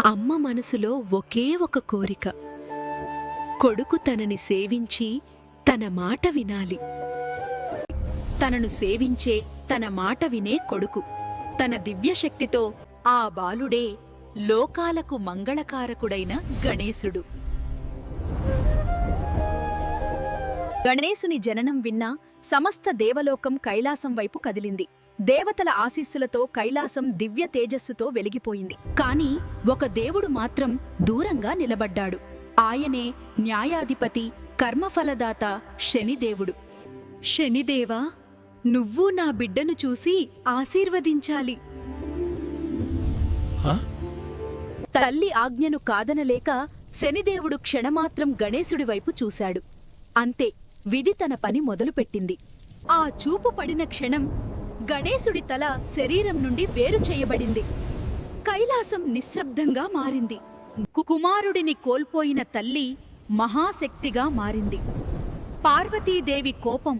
అమ్మ మనసులో ఒకే ఒక కోరిక. కొడుకు తనని సేవించి తన మాట వినాలి. తనను సేవించే తన మాట వినే కొడుకు. తన దివ్యశక్తితో ఆ బాలుడే లోకాలకు మంగళకారకుడైన గణేశుడు. గణేశుని జననం విన్నా సమస్త దేవలోకం కైలాసం వైపు కదిలింది. దేవతల ఆశీస్సులతో కైలాసం దివ్య తేజస్సుతో వెలిగిపోయింది. కాని ఒక దేవుడు మాత్రం దూరంగా నిలబడ్డాడు. ఆయనే న్యాయాధిపతి, కర్మఫలదాత శనిదేవుడు. శనిదేవా, నువ్వు నా బిడ్డను చూసి ఆశీర్వదించాలి. తల్లి ఆజ్ఞను కాదనలేక శనిదేవుడు క్షణమాత్రం గణేశుడి వైపు చూశాడు. అంతే, విధి తన పని మొదలుపెట్టింది. ఆ చూపు పడిన క్షణం గణేశుడి తల శరీరం నుండి వేరు చేయబడింది. కైలాసం నిశ్శబ్దంగా మారింది. కుమారుడిని కోల్పోయిన తల్లి మహాశక్తిగా మారింది. పార్వతీదేవి కోపం,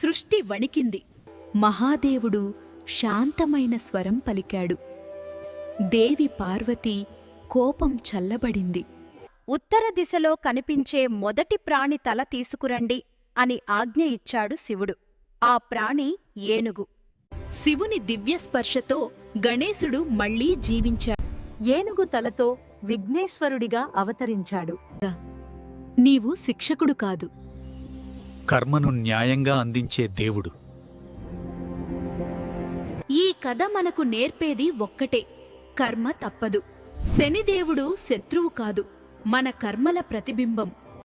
సృష్టి వణికింది. మహాదేవుడు శాంతమైన స్వరం పలికాడు. దేవి పార్వతి కోపం చల్లబడింది. ఉత్తర దిశలో కనిపించే మొదటి ప్రాణి తల తీసుకురండి అని ఆజ్ఞ ఇచ్చాడు శివుడు. ఆ ప్రాణి ఏనుగు. శివుని దివ్యస్పర్శతో గణేశుడు మళ్లీ జీవించాడు. ఏనుగు తలతో విఘ్నేశ్వరుడిగా అవతరించాడు. నీవు శిక్షకుడు కాదు, కర్మను న్యాయంగా అందించే దేవుడు. ఈ కథ మనకు నేర్పేది ఒక్కటే: కర్మ తప్పదు. శనిదేవుడు శత్రువు కాదు, మన కర్మల ప్రతిబింబం.